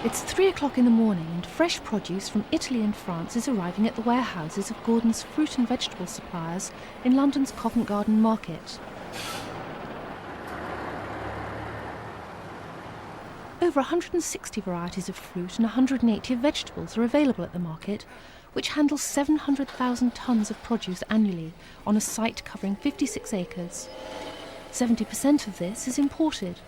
It's 3 o'clock in the morning and fresh produce from Italy and France is arriving at the warehouses of Gordon's fruit and vegetable suppliers in London's Covent Garden Market. Over 160 varieties of fruit and 180 of vegetables are available at the market, which handles 700,000 tonnes of produce annually on a site covering 56 acres. 70% of this is imported.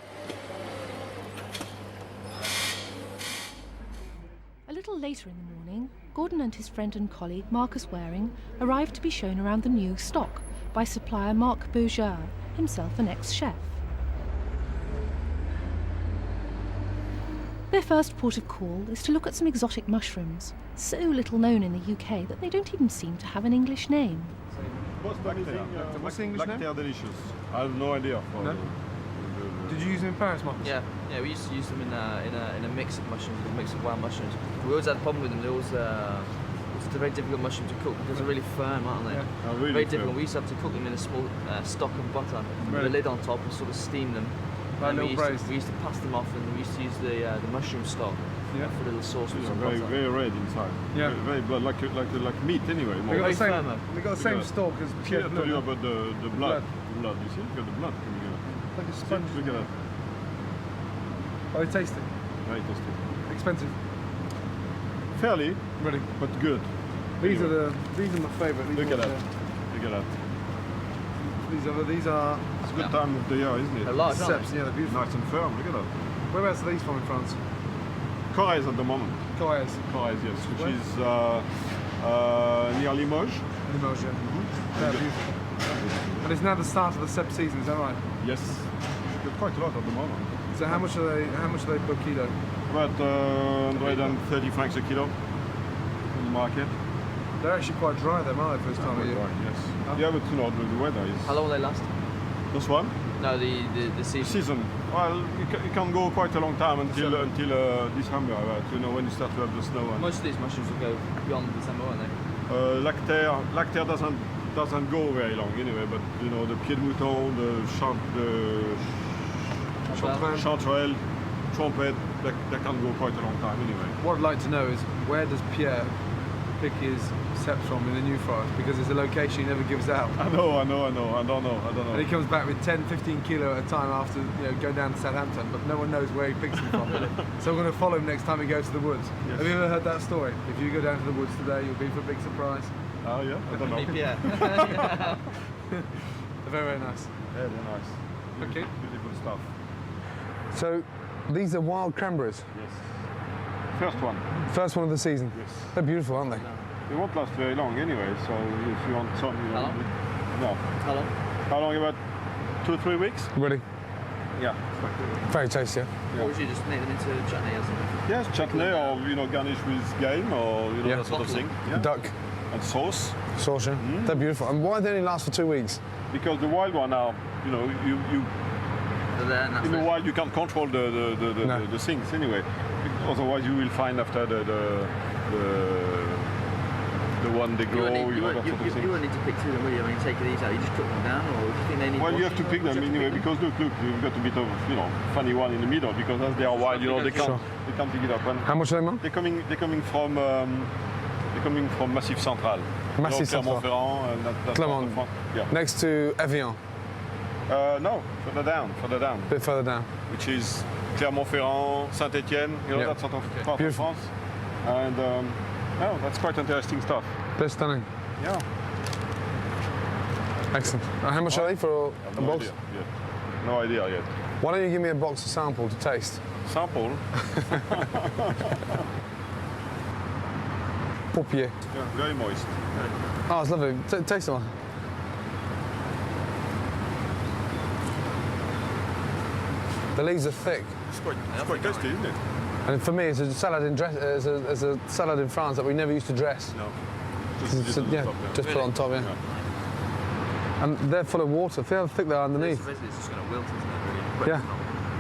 A little later in the morning, Gordon and his friend and colleague Marcus Waring arrived to be shown around the new stock by supplier Marc Beaujeux, himself an ex-chef. Their first port of call is to look at some exotic mushrooms, so little known in the UK that they don't even seem to have an English name. What's the English name? Delicious. I have no idea. No? Did you use them in Paris, Marcus? Yeah, we used to use them in a mix of mushrooms, a mix of wild mushrooms. We always had a problem with them. It's a very difficult mushroom to cook because they're really firm, aren't they? Yeah. Really very firm. difficult. We used to have to cook them in a small stock of butter with a lid on top and sort of steam them. Like we used to pass them off, and we used to use the mushroom stock for a little sauce with some butter. Very red inside. Yeah. Very blood, like meat anyway. We got the same stalk as I told you about the blood. You see, you got the blood coming out. Like a sponge. Look at that. Are they tasty? Very tasty. Expensive? Fairly, Really? but good. These are my favourite. Look at that. Look at that. These are. It's a good time of the year, isn't it? They're large, ceps, aren't they? yeah, they're beautiful. Nice and firm. Look at that. Whereabouts are these from in France? Corrèze at the moment. Corrèze. Corrèze, yes, which Where? is near Limoges. Limoges, yeah. They're beautiful. And it's now the start of the cep season, is that right? Yes. Got quite a lot at the moment. So how much are they per kilo? About 130 francs a kilo in the market. They're actually quite dry then, aren't they, for this time of year? Right, yes. Yeah, but you know, the weather is... How long will they last? This one? No, the season. Well, it can go quite a long time until December, right? You know, when you start to have the snow. And Most of these mushrooms will go beyond December, won't they? Lactaire doesn't go very long anyway, but you know, the pied de mouton, the chanterelle, trumpet, that can go quite a long time anyway. What I'd like to know is, where does Pierre pick his ceps from in the New Forest? Because it's a location he never gives out. I don't know. And he comes back with 10, 15 kilo at a time after, go down to Southampton, but no one knows where he picks them from. So we're going to follow him next time he goes to the woods. Yes. Have you ever heard that story? If you go down to the woods today, you'll be for a big surprise. Oh yeah? I don't know. Yeah. They're very, very nice. Yeah, they're nice. Okay. Beautiful stuff. So, these are wild cranberries? Yes. First one. First one of the season? Yes. They're beautiful, aren't they? They won't last very long anyway, so if you want some, How long? No. How long? How long? About 2 or 3 weeks? Ready? Yeah. Very tasty, Or would you just make them into chutney or something? Yes, chutney or garnish with game or that sort of thing. Yeah. Duck. And sauce. Sauce, yeah. They're beautiful. And why do they only last for 2 weeks? Because the wild one are, you in the wild you can't control the things anyway. Otherwise you will find after the one they grow, you that sort of thing. wouldn't need to pick two of them, will you? I mean, take these out, you just cook them down, or do you think they need Well, you have to pick them anyway, because look, you've got a bit of, funny one in the middle, because as they are wild, they can't pick it up. And how much are they, Marc? They're coming from Massif Central. Massif Central. Clermont-Ferrand, and that's Clermont. Yeah. Next to Evian. No, further down. A bit further down. Which is Clermont-Ferrand, Saint-Étienne, that sort of part of France. And that's quite interesting stuff. They're stunning. Yeah. Excellent. How much are they for a box? Idea yet. No idea yet. Why don't you give me a box of sample to taste? Sample? Paupier. Yeah, very moist. Oh, it's lovely. Taste one. The leaves are thick. It's quite tasty, isn't it? And for me, it's a salad in it's a salad in France that we never used to dress. No. Just put it on top, yeah. And they're full of water. Feel how thick they are underneath. It's just going to wilt, isn't it, really? Yeah.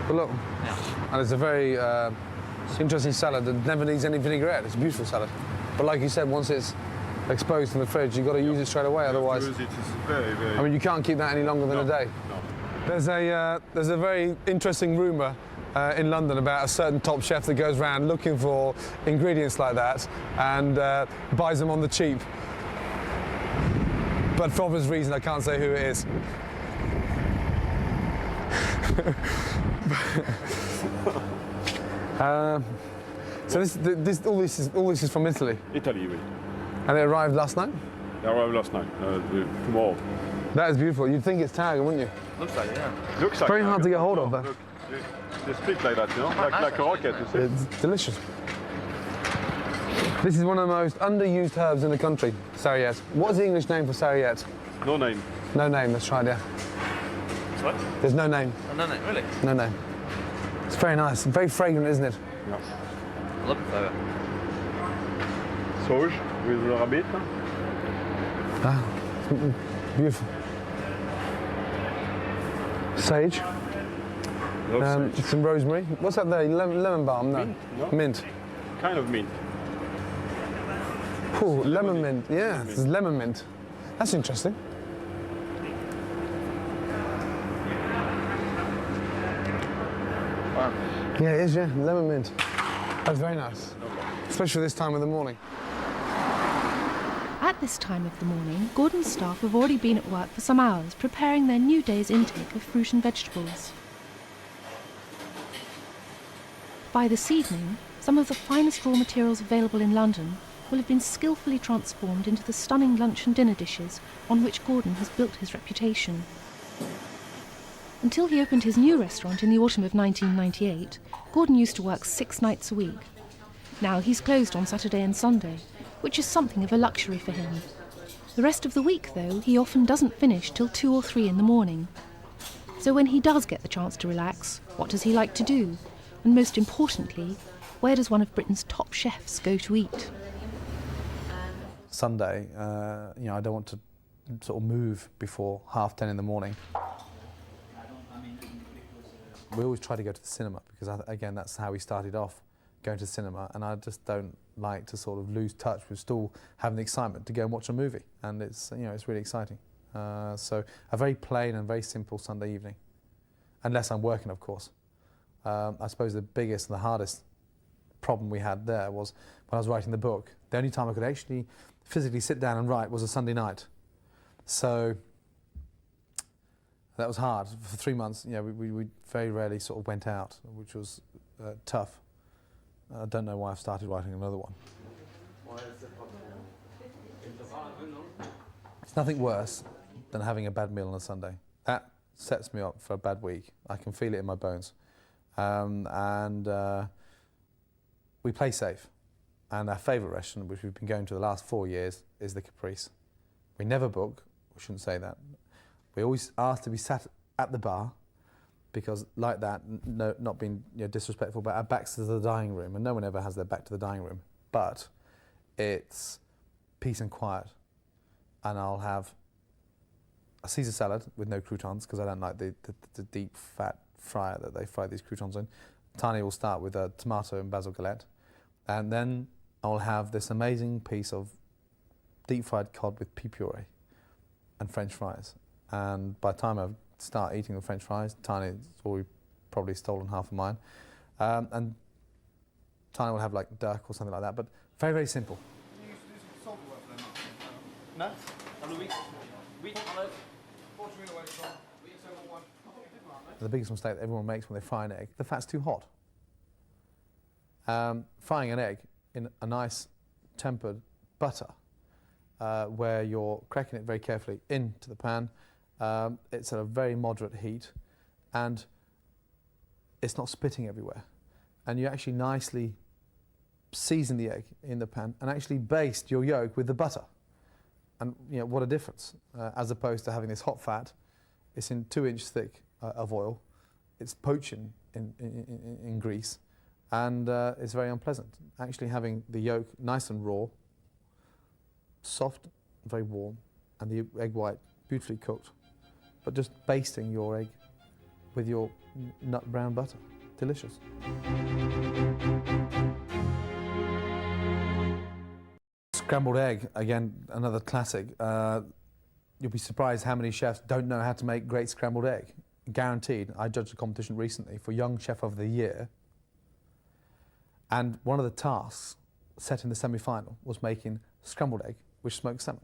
But look. Yeah. And it's a very interesting salad that never needs any vinaigrette. It's a beautiful salad. But like you said, once it's exposed in the fridge, you've got to use it straight away, otherwise... It's very, very... I mean, you can't keep that any longer than a day. No. There's a very interesting rumour in London about a certain top chef that goes around looking for ingredients like that and buys them on the cheap. But for obvious reason, I can't say who it is. So all this is from Italy. Italy, oui. And it arrived last night? It arrived last night, tomorrow. That is beautiful. You'd think it's tarragon, wouldn't you? Looks like it, yeah. Looks like Very hard to get hold of, though. Look, they split like that, you know, like a rocket, you see? It's delicious. This is one of the most underused herbs in the country, sarriette. What is the English name for sarriette? No name. No name, let's try it, yeah. What? There's no name. Oh, no, really? No name. It's very nice, very fragrant, isn't it? Yeah. I love the flavour. Sauge with rabbit. Ah, beautiful. Sage. Sage. Some rosemary. What's that there? Lemon balm? No. Mint? No. Mint. Kind of mint. Oh, lemon mint. Yeah, this is lemon mint. That's interesting. Wow. Yeah, it is, yeah. Lemon mint. That's very nice. Especially this time of the morning. At this time of the morning, Gordon's staff have already been at work for some hours preparing their new day's intake of fruit and vegetables. By this evening, some of the finest raw materials available in London will have been skillfully transformed into the stunning lunch and dinner dishes on which Gordon has built his reputation. Until he opened his new restaurant in the autumn of 1998, Gordon used to work 6 nights a week. Now he's closed on Saturday and Sunday, which is something of a luxury for him. The rest of the week, though, he often doesn't finish till 2 or 3 in the morning. So when he does get the chance to relax, what does he like to do? And most importantly, where does one of Britain's top chefs go to eat? Sunday, I don't want to sort of move before 10:30 in the morning. We always try to go to the cinema because, again, that's how we started off, going to the cinema, and I just don't like to sort of lose touch with still having the excitement to go and watch a movie, and it's really exciting. So a very plain and very simple Sunday evening, unless I'm working, of course. I suppose the biggest and the hardest problem we had there was when I was writing the book. The only time I could actually physically sit down and write was a Sunday night. So that was hard. For 3 months, we very rarely sort of went out, which was tough. I don't know why I've started writing another one. It's nothing worse than having a bad meal on a Sunday. That sets me up for a bad week. I can feel it in my bones. We play safe. And our favourite restaurant, which we've been going to the last 4 years, is the Caprice. We never book, we shouldn't say that. We always ask to be sat at the bar, because like that, not being disrespectful, but our backs to the dining room, and no one ever has their back to the dining room. But it's peace and quiet. And I'll have a Caesar salad with no croutons, because I don't like the deep fat fryer that they fry these croutons in. Tani will start with a tomato and basil galette. And then I'll have this amazing piece of deep fried cod with pea puree and French fries. And by the time I start eating the French fries, Tani's already probably stolen half of mine. And Tani will have like duck or something like that, but very, very simple. No? On the week? The biggest mistake that everyone makes when they fry an egg, the fat's too hot. Frying an egg in a nice tempered butter, where you're cracking it very carefully into the pan, it's at a very moderate heat, and it's not spitting everywhere. And you actually nicely season the egg in the pan and actually baste your yolk with the butter. And what a difference, as opposed to having this hot fat. It's in 2-inch thick of oil, it's poaching in grease, and it's very unpleasant. Actually having the yolk nice and raw, soft, very warm, and the egg white beautifully cooked, but just basting your egg with your nut brown butter. Delicious. Scrambled egg, again, another classic. You'll be surprised how many chefs don't know how to make great scrambled egg. guaranteed. I judged a competition recently for Young Chef of the Year, and one of the tasks set in the semi-final was making scrambled egg with smoked salmon.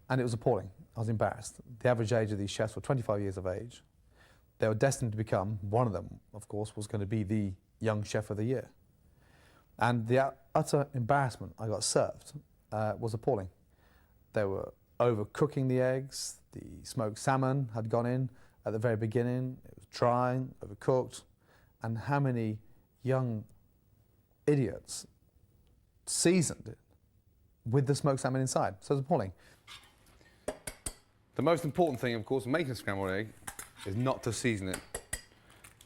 And it was appalling. I was embarrassed. The average age of these chefs were 25 years of age. They were destined to become, one of them, of course, was going to be the Young Chef of the Year. And the utter embarrassment I got served was appalling. They were overcooking the eggs, the smoked salmon had gone in at the very beginning, it was dry, overcooked, and how many young idiots seasoned it with the smoked salmon inside. So it was appalling. The most important thing, of course, in making a scrambled egg is not to season it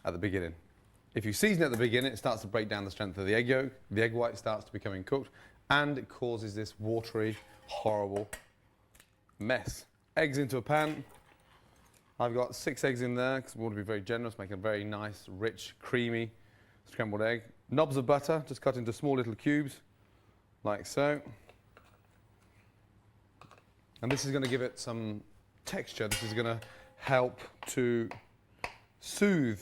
at the beginning. If you season it at the beginning, it starts to break down the strength of the egg yolk, the egg white starts to become cooked, and it causes this watery, horrible mess. Eggs into a pan. I've got 6 eggs in there because we want to be very generous, make a very nice, rich, creamy scrambled egg. Knobs of butter, just cut into small little cubes, like so. And this is going to give it some texture. This is going to help to soothe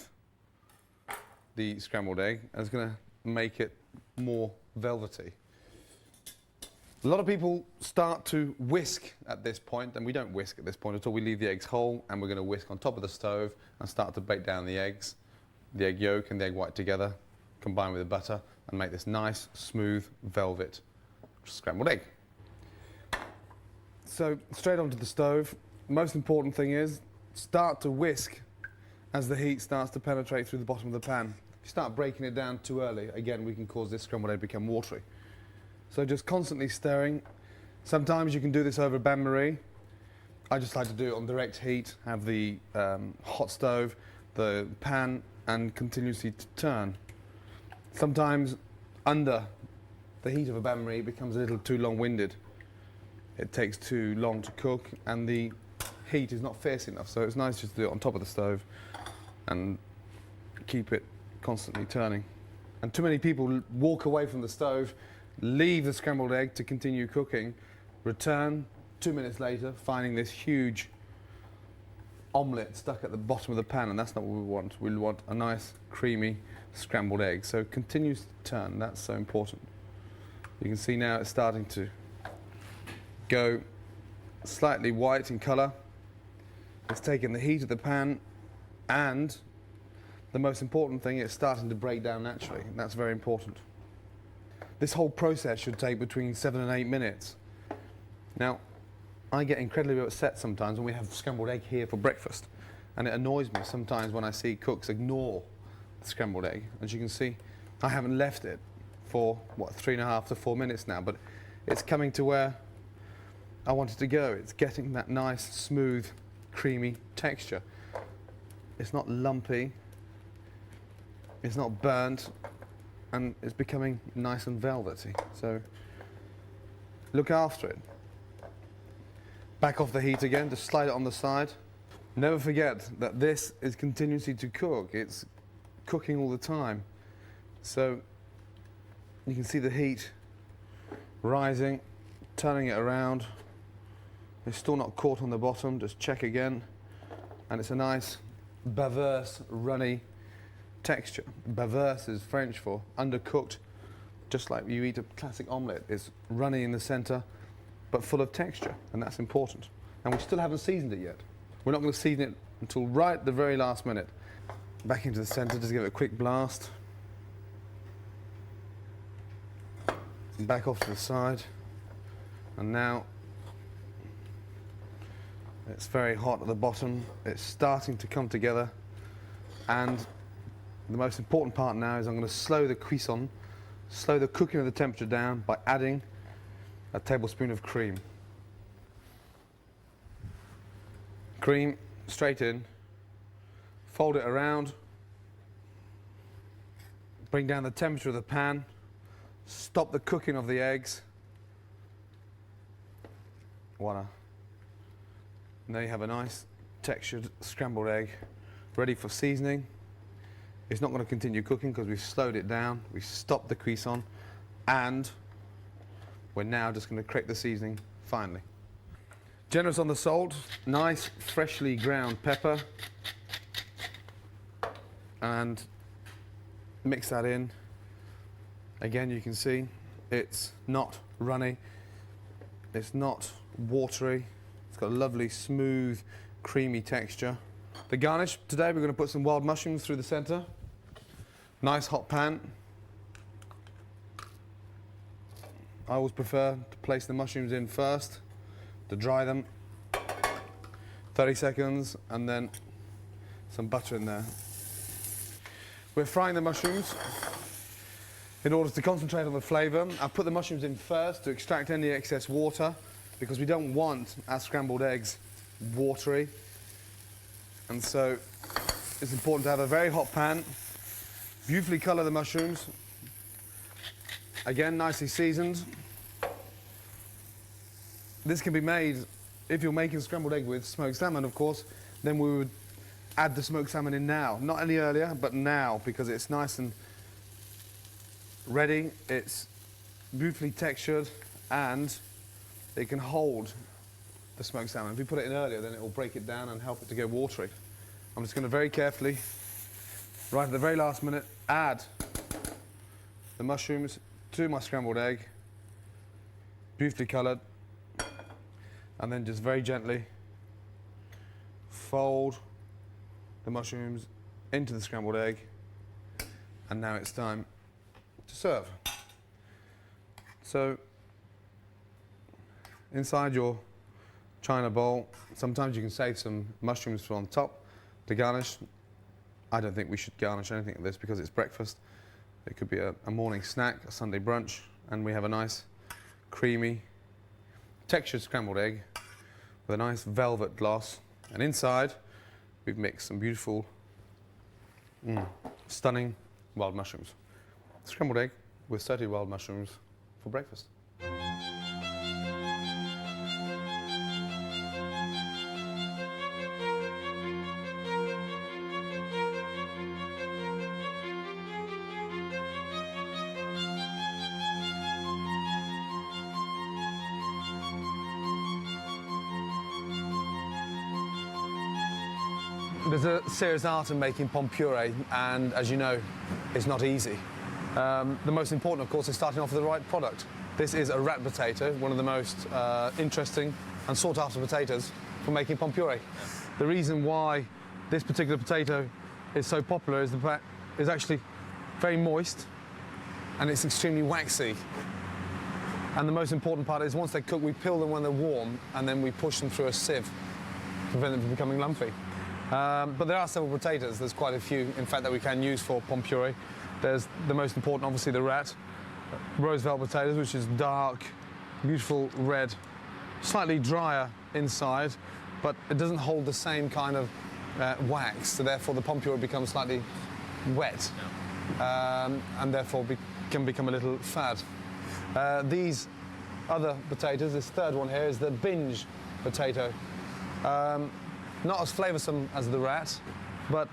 the scrambled egg, and it's going to make it more velvety. A lot of people start to whisk at this point, and we don't whisk at this point at all. We leave the eggs whole, and we're going to whisk on top of the stove and start to break down the eggs, the egg yolk and the egg white together, combine with the butter, and make this nice, smooth, velvet scrambled egg. So straight onto the stove. Most important thing is start to whisk as the heat starts to penetrate through the bottom of the pan. If you start breaking it down too early, again, we can cause this scrambled egg to become watery. So just constantly stirring. Sometimes you can do this over bain-marie. I just like to do it on direct heat, have the hot stove, the pan, and continuously turn. Sometimes under the heat of a bain-marie it becomes a little too long-winded. It takes too long to cook and the heat is not fierce enough, so it's nice just to do it on top of the stove and keep it constantly turning. And too many people walk away from the stove, leave the scrambled egg to continue cooking, return 2 minutes later finding this huge omelette stuck at the bottom of the pan, and that's not what we want. We want a nice creamy scrambled egg. So continues to turn, that's so important. You can see now it's starting to go slightly white in colour. It's taken the heat of the pan, and the most important thing, it's starting to break down naturally, and that's very important. This whole process should take between 7 and 8 minutes. Now, I get incredibly upset sometimes when we have scrambled egg here for breakfast, and it annoys me sometimes when I see cooks ignore the scrambled egg. As you can see, I haven't left it for, 3.5 to 4 minutes now, but it's coming to where I want it to go. It's getting that nice, smooth, creamy texture. It's not lumpy, it's not burnt, and it's becoming nice and velvety. So look after it. Back off the heat again, just slide it on the side. Never forget that this is continuously to cook. It's cooking all the time. So you can see the heat rising, turning it around. It's still not caught on the bottom, just check again. And it's a nice baveuse, runny texture. Baveuse is French for undercooked, just like you eat a classic omelette. It's runny in the center, but full of texture, and that's important. And we still haven't seasoned it yet. We're not going to season it until right the very last minute. Back into the center, just give it a quick blast. Back off to the side. And now it's very hot at the bottom. It's starting to come together. And the most important part now is I'm going to slow the cuisson, slow the cooking of the temperature down by adding a tablespoon of cream. Cream straight in, fold it around, bring down the temperature of the pan, stop the cooking of the eggs. Voila. And there you have a nice textured scrambled egg ready for seasoning. It's not going to continue cooking because we've slowed it down, we've stopped the cuisson, and we're now just going to create the seasoning finally. Generous on the salt, nice freshly ground pepper, and mix that in. Again, you can see it's not runny, it's not watery, it's got a lovely, smooth, creamy texture. The garnish, today we're going to put some wild mushrooms through the centre. Nice hot pan. I always prefer to place the mushrooms in first, to dry them. 30 seconds, and then some butter in there. We're frying the mushrooms in order to concentrate on the flavour. I've put the mushrooms in first to extract any excess water, because we don't want our scrambled eggs watery. And so it's important to have a very hot pan. Beautifully colour the mushrooms. Again, nicely seasoned. This can be made, if you're making scrambled egg with smoked salmon, of course, then we would add the smoked salmon in now. Not any earlier, but now, because it's nice and ready. It's beautifully textured, and it can hold the smoked salmon. If you put it in earlier, then it will break it down and help it to go watery. I'm just going to very carefully, right at the very last minute, add the mushrooms to my scrambled egg, beautifully coloured, and then just very gently fold the mushrooms into the scrambled egg, and now it's time to serve. So inside your china bowl, sometimes you can save some mushrooms for on top to garnish. I don't think we should garnish anything with this because it's breakfast. It could be a morning snack, a Sunday brunch, and we have a nice creamy textured scrambled egg with a nice velvet gloss, and inside we've mixed some beautiful, stunning wild mushrooms. Scrambled egg with 30 wild mushrooms for breakfast. There's a serious art in making pomme puree, and as you know, it's not easy. The most important, of course, is starting off with the right product. This is a rat potato, one of the most interesting and sought-after potatoes for making pomme puree. The reason why this particular potato is so popular is the fact it's actually very moist and it's extremely waxy. And the most important part is once they're cooked, we peel them when they're warm, and then we push them through a sieve to prevent them from becoming lumpy. But there are several potatoes. There's quite a few, in fact, that we can use for pomme puree. There's the most important, obviously, the rat. Roosevelt potatoes, which is dark, beautiful red, slightly drier inside, but it doesn't hold the same kind of wax, so therefore the pomme puree becomes slightly wet, and therefore can become a little fad. These other potatoes, this third one here, is the binge potato. Not as flavoursome as the rat, but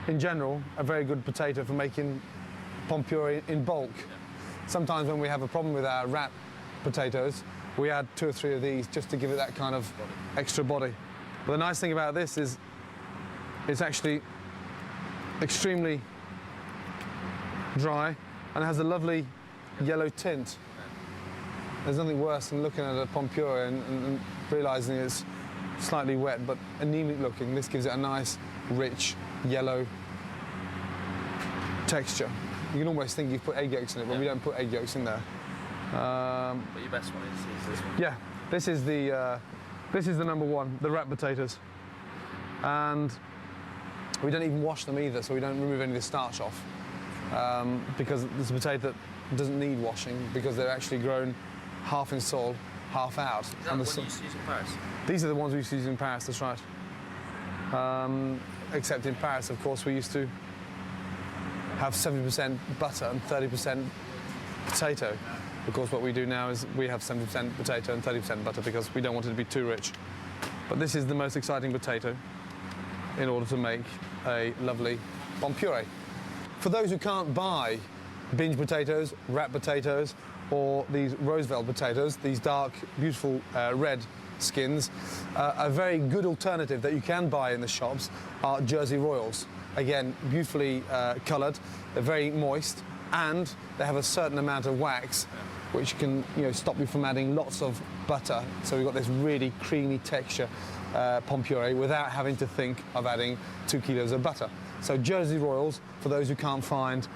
in general, a very good potato for making pomme puree in bulk. Sometimes when we have a problem with our rat potatoes, we add 2 or 3 of these just to give it that kind of extra body. But the nice thing about this is it's actually extremely dry and has a lovely yellow tint. There's nothing worse than looking at a pomme puree and realising it's slightly wet but anemic looking. This gives it a nice, rich, yellow texture. You can almost think you've put egg yolks in it, but we don't put egg yolks in there. But your best one is this one? Yeah, this is the number one, the rat potatoes. And we don't even wash them either, so we don't remove any of the starch off. Because it's a potato that doesn't need washing, because they're actually grown half in soil, half out. Is that the one you used to use in Paris? These are the ones we used to use in Paris, that's right. Except in Paris, of course, we used to have 70% butter and 30% potato. Of course, what we do now is we have 70% potato and 30% butter because we don't want it to be too rich. But this is the most exciting potato in order to make a lovely pomme puree. For those who can't buy binge potatoes, rat potatoes, or these Roosevelt potatoes, these dark, beautiful red skins, a very good alternative that you can buy in the shops are Jersey Royals. again, beautifully coloured. They're very moist, and they have a certain amount of wax, which can stop you from adding lots of butter. So we've got this really creamy texture pomme puree without having to think of adding 2 kilos of butter. So Jersey Royals, for those who can't find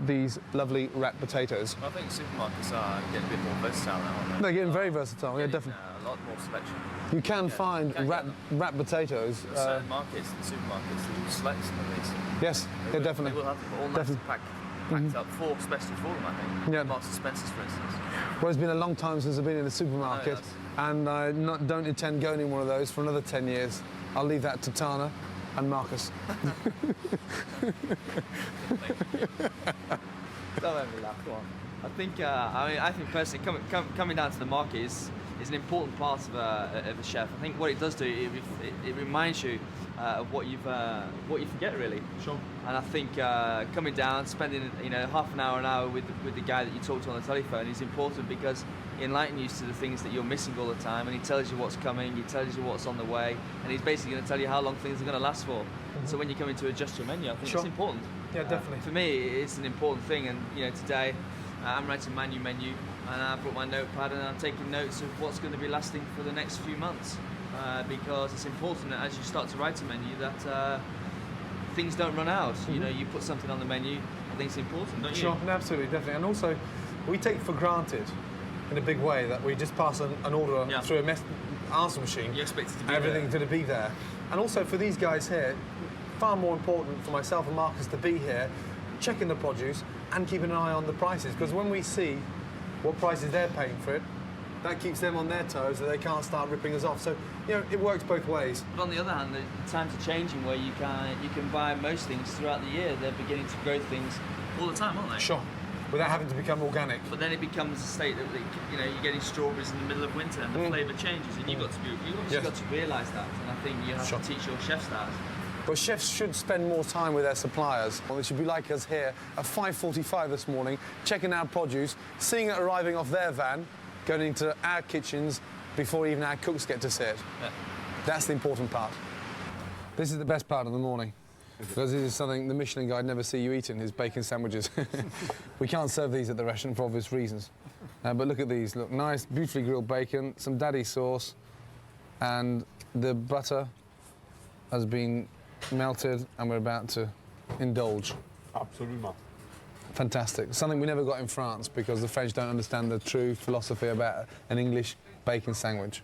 these lovely wrapped potatoes. I think supermarkets are getting a bit more versatile now, aren't they? They're getting very versatile, yeah, definitely. A lot more selection. You can find wrapped potatoes. Certain markets, the supermarkets, they will select some of these. Yes, yeah, definitely. They will have them all nice packed up for, especially for them, I think. Yeah. Marks and Spencer's, for instance. Well, it's been a long time since I've been in a supermarket, and I don't intend going in one of those for another 10 years. I'll leave that to Tana and Marcus. Don't make me laugh, come on. I think personally, coming down to the market is an important part of a chef. I think what it does do, it reminds you of what you forget, really. Sure. And I think coming down, spending half an hour with the guy that you talk to on the telephone is important, because he enlightens you to the things that you're missing all the time, and he tells you what's coming, he tells you what's on the way, and he's basically going to tell you how long things are going to last for. So when you come in to adjust your menu, I think it's important. Yeah, definitely. For me, it's an important thing, and today I'm writing menu, and I brought my notepad and I'm taking notes of what's going to be lasting for the next few months, because it's important that as you start to write a menu that things don't run out. You put something on the menu. I think it's important, don't you? Sure, absolutely, definitely. And also, we take for granted in a big way that we just pass an order through a answer machine. You expect it to be everything's going to be there. And also for these guys here, far more important for myself and Marcus to be here, checking the produce and keeping an eye on the prices, because when we see what prices they're paying for it, that keeps them on their toes so they can't start ripping us off. So, it works both ways. But on the other hand, the times are changing where you can buy most things throughout the year. They're beginning to grow things all the time, aren't they? Sure. Without having to become organic. But then it becomes a state that you're getting strawberries in the middle of winter and the flavour changes, and you've obviously got to realise that. And I think you have to teach your chefs that. But chefs should spend more time with their suppliers. Well, they should be like us here at 5:45 this morning, checking our produce, seeing it arriving off their van, going into our kitchens before even our cooks get to see it. Yeah. That's the important part. This is the best part of the morning, because this is something the Michelin guide never see you eating, is bacon sandwiches. We can't serve these at the restaurant for obvious reasons. But look at these. Look, nice, beautifully grilled bacon, some daddy sauce, and the butter has been melted, and we're about to indulge. Absolument. Fantastic. Something we never got in France, because the French don't understand the true philosophy about an English bacon sandwich.